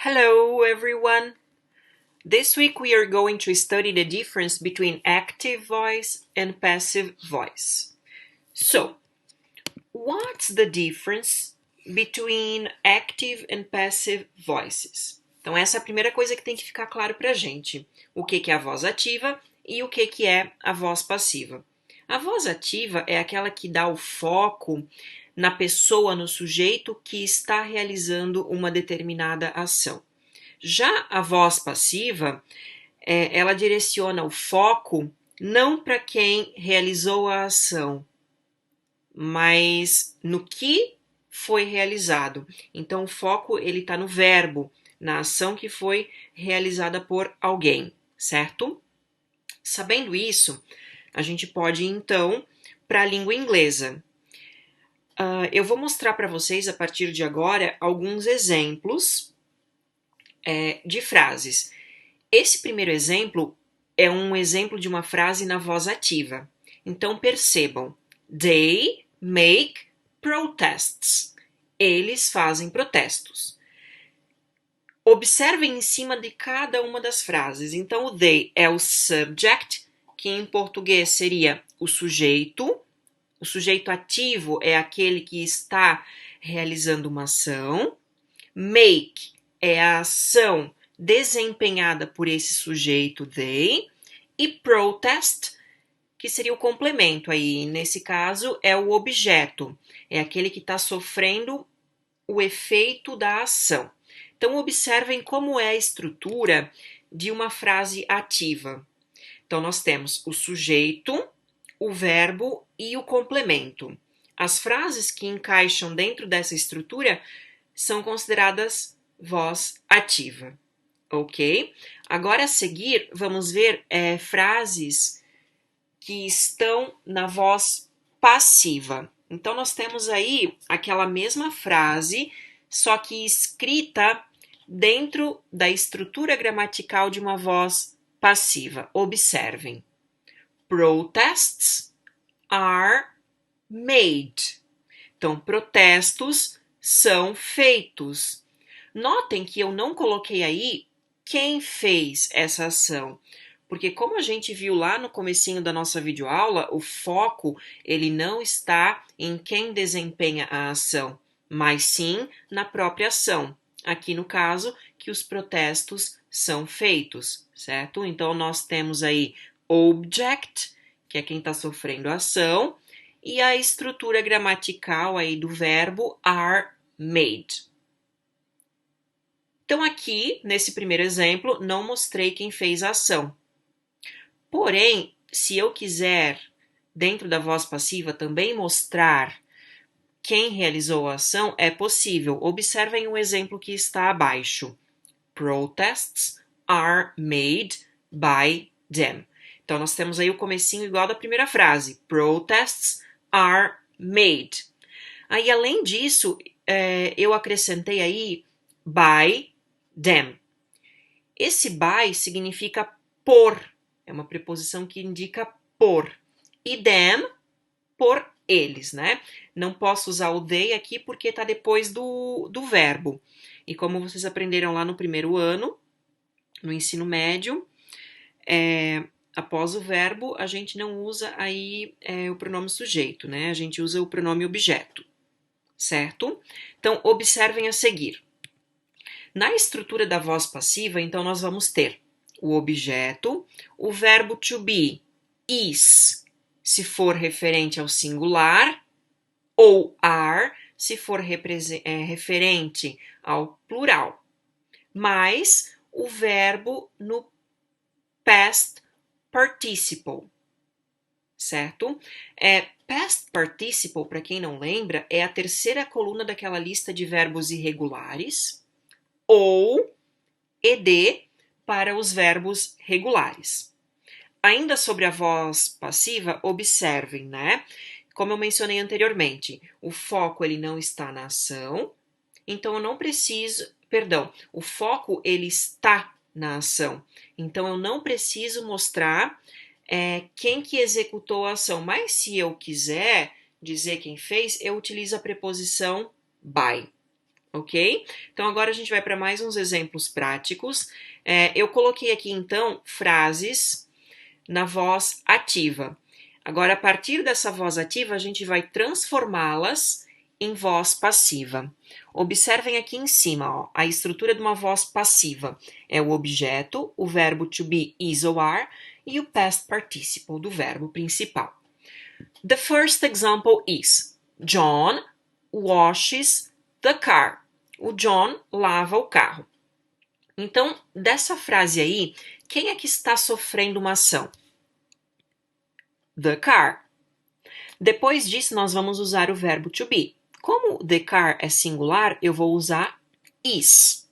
Hello, everyone. This week we are going to study the difference between active voice and passive voice. So, what's the difference between active and passive voices? Então, essa é a primeira coisa que tem que ficar claro pra gente. O que é a voz ativa e o que é a voz passiva. A voz ativa é aquela que dá o foco na pessoa, no sujeito que está realizando uma determinada ação. Já a voz passiva, ela direciona o foco não para quem realizou a ação, mas no que foi realizado. Então, o foco ele está no verbo, na ação que foi realizada por alguém, certo? Sabendo isso, a gente pode ir, então, para a língua inglesa. Eu vou mostrar para vocês, a partir de agora, alguns exemplos de frases. Esse primeiro exemplo é um exemplo de uma frase na voz ativa. Então, percebam. They make protests. Eles fazem protestos. Observem em cima de cada uma das frases. Então, o they é o subject, que em português seria o sujeito. O sujeito ativo é aquele que está realizando uma ação. Make é a ação desempenhada por esse sujeito they, e protest, que seria o complemento aí, nesse caso é o objeto, é aquele que está sofrendo o efeito da ação. Então observem como é a estrutura de uma frase ativa. Então nós temos o sujeito, o verbo e o complemento. As frases que encaixam dentro dessa estrutura são consideradas voz ativa. Ok? Agora a seguir, vamos ver frases que estão na voz passiva. Então, nós temos aí aquela mesma frase, só que escrita dentro da estrutura gramatical de uma voz passiva. Observem. Protests are made. Então, protestos são feitos. Notem que eu não coloquei aí quem fez essa ação, porque como a gente viu lá no comecinho da nossa videoaula, o foco ele não está em quem desempenha a ação, mas sim na própria ação. Aqui no caso, que os protestos são feitos, certo? Então nós temos aí object, que é quem está sofrendo a ação, e a estrutura gramatical aí do verbo are made. Então aqui, nesse primeiro exemplo, não mostrei quem fez a ação. Porém, se eu quiser, dentro da voz passiva, também mostrar quem realizou a ação, é possível. Observem o exemplo que está abaixo. Protests are made by them. Então, nós temos aí o comecinho igual da primeira frase. Protests are made. Aí, além disso, eu acrescentei aí by them. Esse by significa por. É uma preposição que indica por. E them, por eles, né? Não posso usar o they aqui porque está depois do verbo. E como vocês aprenderam lá no primeiro ano, no ensino médio, após o verbo, a gente não usa aí o pronome sujeito, né? A gente usa o pronome objeto, certo? Então, observem a seguir. Na estrutura da voz passiva, então, nós vamos ter o objeto, o verbo to be, is, se for referente ao singular, ou are, se for referente ao plural, mais o verbo no past participle, certo? Past participle, para quem não lembra, é a terceira coluna daquela lista de verbos irregulares, ou ed para os verbos regulares. Ainda sobre a voz passiva, observem, né? Como eu mencionei anteriormente, o foco ele não está na ação, então eu não preciso, o foco ele está na ação, então eu não preciso mostrar quem que executou a ação, mas se eu quiser dizer quem fez, eu utilizo a preposição by, ok? Então agora a gente vai para mais uns exemplos práticos. Eu coloquei aqui então frases na voz ativa. Agora, a partir dessa voz ativa, a gente vai transformá-las em voz passiva. Observem aqui em cima, ó, a estrutura de uma voz passiva. É o objeto, o verbo to be is ou are e o past participle do verbo principal. The first example is John washes the car. O John lava o carro. Então, dessa frase aí, quem é que está sofrendo uma ação? The car. Depois disso, nós vamos usar o verbo to be. Como the car é singular, eu vou usar is.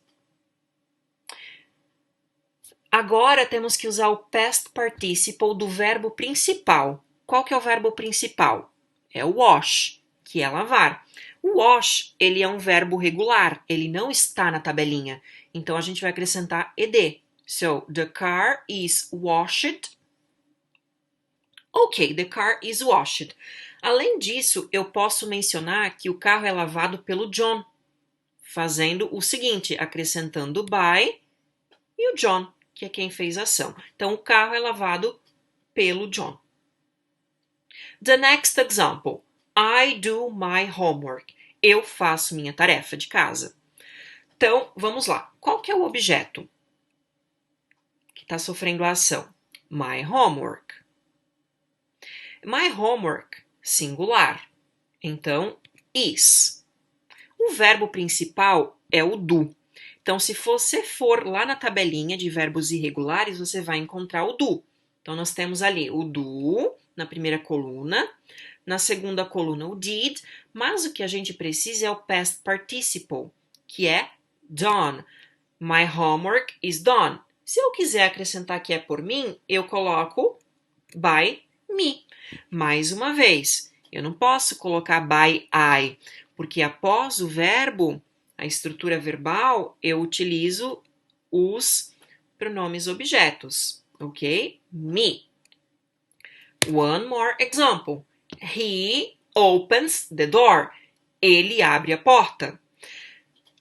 Agora temos que usar o past participle do verbo principal. Qual que é o verbo principal? É o wash, que é lavar. O wash, ele é um verbo regular, ele não está na tabelinha. Então, a gente vai acrescentar ed. So, the car is washed. Ok, the car is washed. Além disso, eu posso mencionar que o carro é lavado pelo John, fazendo o seguinte, acrescentando by e o John, que é quem fez a ação. Então, o carro é lavado pelo John. The next example. I do my homework. Eu faço minha tarefa de casa. Então, vamos lá. Qual que é o objeto que está sofrendo a ação? My homework. My homework, singular. Então, is. O verbo principal é o do. Então, se você for lá na tabelinha de verbos irregulares, você vai encontrar o do. Então, nós temos ali o do na primeira coluna, na segunda coluna o did, mas o que a gente precisa é o past participle, que é done. My homework is done. Se eu quiser acrescentar que é por mim, eu coloco by me. Mais uma vez, eu não posso colocar by I, porque após o verbo, a estrutura verbal, eu utilizo os pronomes objetos, ok? Me. One more example. He opens the door. Ele abre a porta.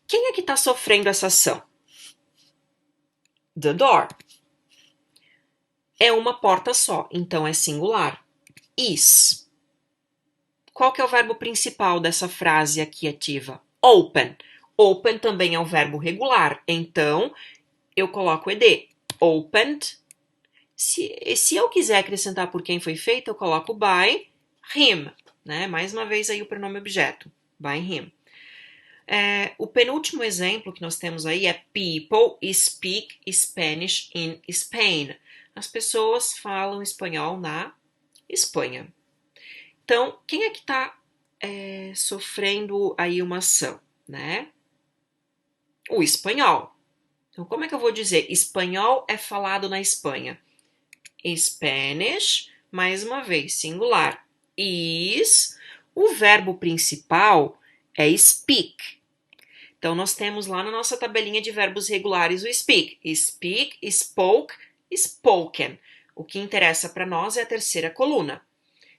Quem é que está sofrendo essa ação? The door. É uma porta só, então é singular. Is. Qual que é o verbo principal dessa frase aqui ativa? Open. Open também é um verbo regular, então eu coloco ed. Opened. Se eu quiser acrescentar por quem foi feito, eu coloco by him. Né? Mais uma vez aí o pronome objeto. By him. O penúltimo exemplo que nós temos aí é people speak Spanish in Spain. As pessoas falam espanhol na Espanha. Então, quem é que está sofrendo aí uma ação, né? O espanhol. Então, como é que eu vou dizer? Espanhol é falado na Espanha. Spanish, mais uma vez, singular. Is, o verbo principal é speak. Então, nós temos lá na nossa tabelinha de verbos regulares o speak. Speak, spoke, spoken. O que interessa para nós é a terceira coluna.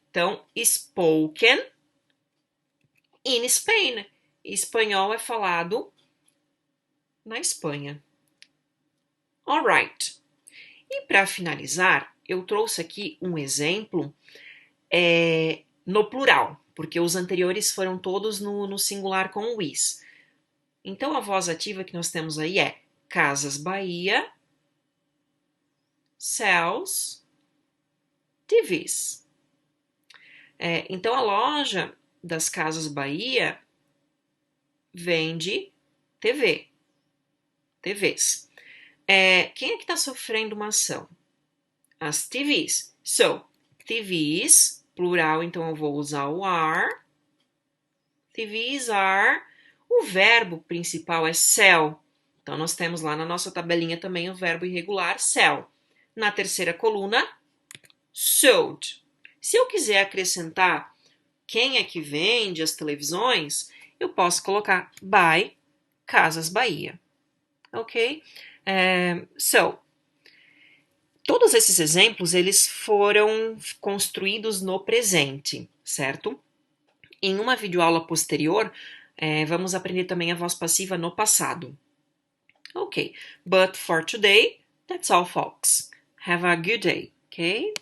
Então, spoken in Spain. Espanhol é falado na Espanha. Alright. E para finalizar, eu trouxe aqui um exemplo no plural, porque os anteriores foram todos no singular com o is. Então, a voz ativa que nós temos aí é Casas Bahia sells TVs. Então, a loja das Casas Bahia vende TVs. Quem é que está sofrendo uma ação? As TVs. So, TVs, plural, então eu vou usar o are. TVs are. O verbo principal é sell. Então, nós temos lá na nossa tabelinha também o verbo irregular sell. Na terceira coluna, sold. Se eu quiser acrescentar quem é que vende as televisões, eu posso colocar by Casas Bahia. Ok? Todos esses exemplos, eles foram construídos no presente, certo? Em uma videoaula posterior, Vamos aprender também a voz passiva no passado. Ok, but for today, that's all, folks. Have a good day, okay?